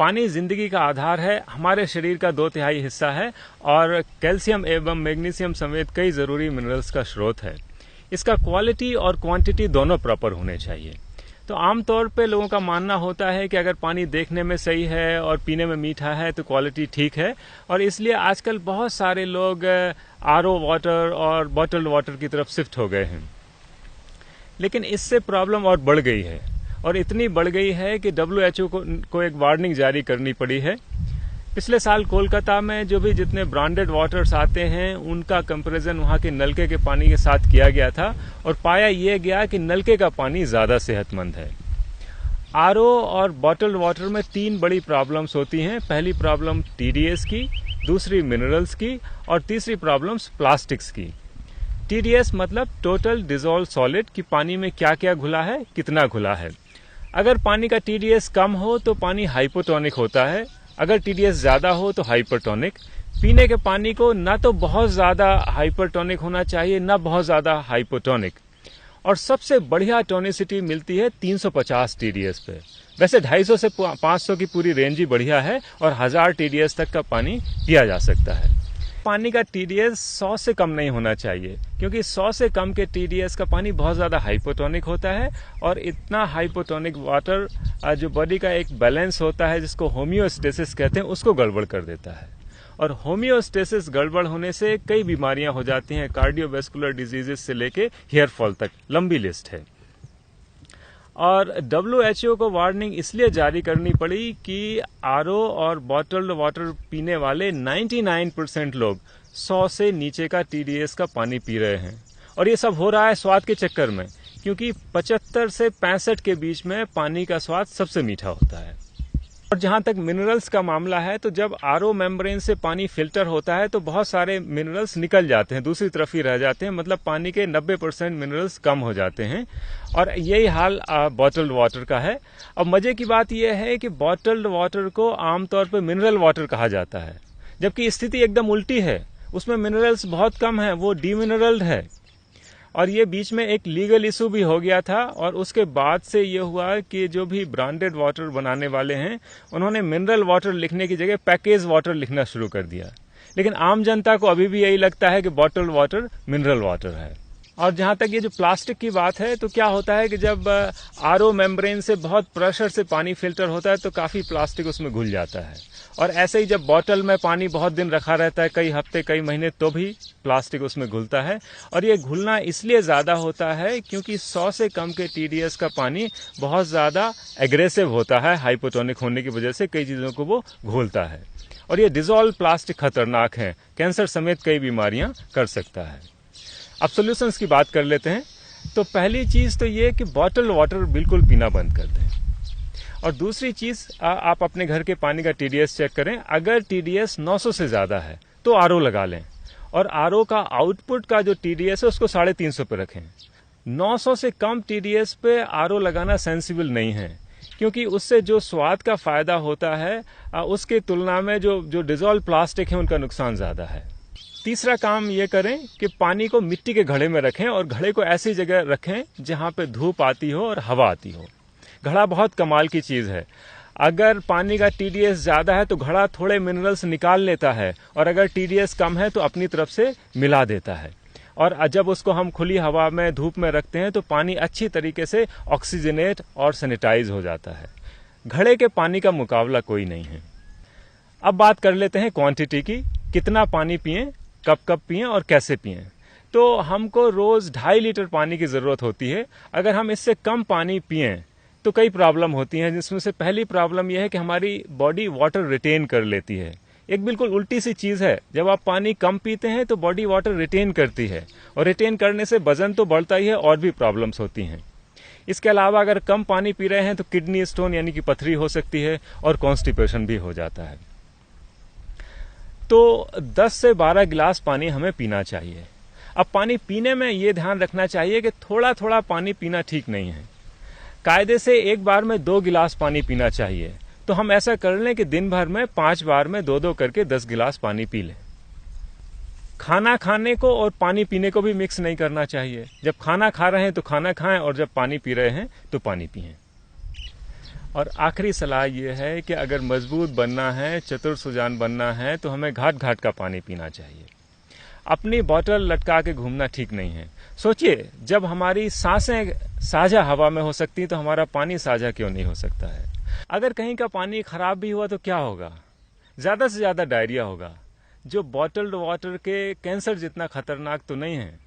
पानी जिंदगी का आधार है, हमारे शरीर का 2/3 हिस्सा है और कैल्शियम एवं मैग्नीशियम समेत कई जरूरी मिनरल्स का स्रोत है। इसका क्वालिटी और क्वांटिटी दोनों प्रॉपर होने चाहिए। तो आमतौर पे लोगों का मानना होता है कि अगर पानी देखने में सही है और पीने में मीठा है तो क्वालिटी ठीक है, और इसलिए आजकल बहुत सारे लोग आरओ वाटर और बॉटल्ड वाटर की तरफ शिफ्ट हो गए हैं। लेकिन इससे प्रॉब्लम और बढ़ गई है, और इतनी बढ़ गई है कि WHO को एक वार्निंग जारी करनी पड़ी है। पिछले साल कोलकाता में जो भी जितने ब्रांडेड वाटर्स आते हैं उनका कंपैरिजन वहां के नलके के पानी के साथ किया गया था, और पाया यह गया कि नलके का पानी ज्यादा सेहतमंद है। आरओ और बॉटल्ड वाटर में 3 बड़ी प्रॉब्लम्स होती हैं। पहली प्रॉब्लम TDS की, दूसरी मिनरल्स की, और तीसरी प्रॉब्लम्स प्लास्टिक्स की। TDS मतलब टोटल डिजोल्व सॉलिड, कि पानी में क्या क्या घुला है, कितना घुला है। अगर पानी का TDS कम हो तो पानी हाइपोटोनिक होता है, अगर TDS ज्यादा हो तो हाइपरटोनिक। पीने के पानी को ना तो बहुत ज्यादा हाइपरटोनिक होना चाहिए, ना बहुत ज्यादा हाइपोटोनिक, और सबसे बढ़िया टोनिसिटी मिलती है 350 TDS पे। वैसे 250 से 500 की पूरी रेंज ही बढ़िया है, और 1000 TDS तक का पानी पिया जा सकता है। पानी का TDS 100 से कम नहीं होना चाहिए, क्योंकि 100 से कम के TDS का पानी बहुत ज्यादा हाइपोटोनिक होता है, और इतना हाइपोटोनिक वाटर जो बॉडी का एक बैलेंस होता है जिसको होम्योस्टेसिस कहते हैं, उसको गड़बड़ कर देता है। और होम्योस्टेसिस गड़बड़ होने से कई बीमारियां हो जाती हैं, कार्डियोवैस्कुलर डिजीजेस से लेके हेयर फॉल तक, लंबी लिस्ट है। और WHO को वार्निंग इसलिए जारी करनी पड़ी कि आरओ और बॉटल्ड वाटर पीने वाले 99% लोग 100 से नीचे का TDS का पानी पी रहे हैं, और ये सब हो रहा है स्वाद के चक्कर में, क्योंकि 75 से 65 के बीच में पानी का स्वाद सबसे मीठा होता है। और जहां तक मिनरल्स का मामला है, तो जब आरओ मेम्ब्रेन से पानी फिल्टर होता है तो बहुत सारे मिनरल्स निकल जाते हैं, दूसरी तरफ ही रह जाते हैं, मतलब पानी के 90% मिनरल्स कम हो जाते हैं, और यही हाल बॉटल्ड वाटर का है। अब मजे की बात यह है कि बॉटल्ड वाटर को आमतौर पर मिनरल वाटर कहा जाता है, जबकि स्थिति एकदम उल्टी है। उसमें मिनरल्स बहुत कम है, वो डीमिनरल्ड है। और ये बीच में एक लीगल इशू भी हो गया था, और उसके बाद से ये हुआ कि जो भी ब्रांडेड वाटर बनाने वाले हैं उन्होंने मिनरल वाटर लिखने की जगह पैकेज वाटर लिखना शुरू कर दिया। लेकिन आम जनता को अभी भी यही लगता है कि बॉटल्ड वाटर मिनरल वाटर है। और जहां तक ये जो प्लास्टिक की बात है, तो क्या होता है कि जब आरओ मेम्ब्रेन से बहुत प्रेशर से पानी फिल्टर होता है तो काफी प्लास्टिक उसमें घुल जाता है, और ऐसे ही जब बॉटल में पानी बहुत दिन रखा रहता है, कई हफ्ते कई महीने, तो भी प्लास्टिक उसमें घुलता है। और ये घुलना इसलिए ज्यादा होता है क्योंकि 100 से कम के TDS का पानी बहुत ज्यादा एग्रेसिव होता है, हाइपोटोनिक होने की वजह से कई चीजों को वो घोलता है, और ये डिजोल्व प्लास्टिक खतरनाक है, कैंसर समेत कई बीमारियां कर सकता है। अब सोल्यूशंस की बात कर लेते हैं। तो पहली चीज तो ये कि बॉटल्ड वाटर बिल्कुल पीना बंद कर दें, और दूसरी चीज आप अपने घर के पानी का TDS चेक करें। अगर TDS 900 से ज्यादा है तो आरओ लगा लें, और आरओ का आउटपुट का जो TDS है उसको 350 पे रखें। 900 से कम TDS पे आरओ लगाना सेंसिबल नहीं है, क्योंकि उससे जो स्वाद का फायदा होता है उसकी तुलना में जो डिजोल्व प्लास्टिक है उनका नुकसान ज्यादा है। तीसरा काम ये करें कि पानी को मिट्टी के घड़े में रखें, और घड़े को ऐसी जगह रखें जहां पे धूप आती हो और हवा आती हो। घड़ा बहुत कमाल की चीज है। अगर पानी का TDS ज्यादा है तो घड़ा थोड़े मिनरल्स निकाल लेता है, और अगर TDS कम है तो अपनी तरफ से मिला देता है, और जब उसको हम खुली हवा में धूप में रखते हैं तो पानी अच्छी तरीके से ऑक्सीजनेट और सैनिटाइज हो जाता है। घड़े के पानी का मुकाबला कोई नहीं है। अब बात कर लेते हैं क्वांटिटी की, कितना पानी पिएं, कब कब पिएं और कैसे पिएं। तो हमको रोज 2.5 लीटर पानी की जरूरत होती है। अगर हम इससे कम पानी पिएं तो कई प्रॉब्लम होती हैं, जिसमें से पहली प्रॉब्लम यह है कि हमारी बॉडी वाटर रिटेन कर लेती है। एक बिल्कुल उल्टी सी चीज है, जब आप पानी कम पीते हैं तो बॉडी वाटर रिटेन करती है, और रिटेन करने से वजन तो बढ़ता ही है, और भी प्रॉब्लम्स होती हैं। इसके अलावा अगर कम पानी पी रहे हैं तो किडनी स्टोन यानी कि पथरी हो सकती है, और कॉन्स्टिपेशन भी हो जाता है। तो 10 से 12 गिलास पानी हमें पीना चाहिए। अब पानी पीने में ये ध्यान रखना चाहिए कि थोड़ा थोड़ा पानी पीना ठीक नहीं है। कायदे से एक बार में 2 गिलास पानी पीना चाहिए। तो हम ऐसा कर लें कि दिन भर में 5 बार में 2-2 करके 10 गिलास पानी पी लें। खाना खाने को और पानी पीने को भी मिक्स नहीं करना चाहिए। जब खाना खा रहे हैं तो खाना खाएं, और जब पानी पी रहे हैं तो पानी पिएं। और आखिरी सलाह ये है कि अगर मजबूत बनना है, चतुर सुजान बनना है, तो हमें घाट घाट का पानी पीना चाहिए। अपनी बोतल लटका के घूमना ठीक नहीं है। सोचिए, जब हमारी सांसें साझा हवा में हो सकती तो हमारा पानी साझा क्यों नहीं हो सकता है। अगर कहीं का पानी खराब भी हुआ तो क्या होगा? ज़्यादा से ज़्यादा डायरिया होगा, जो बॉटल्ड वाटर के कैंसर जितना खतरनाक तो नहीं है।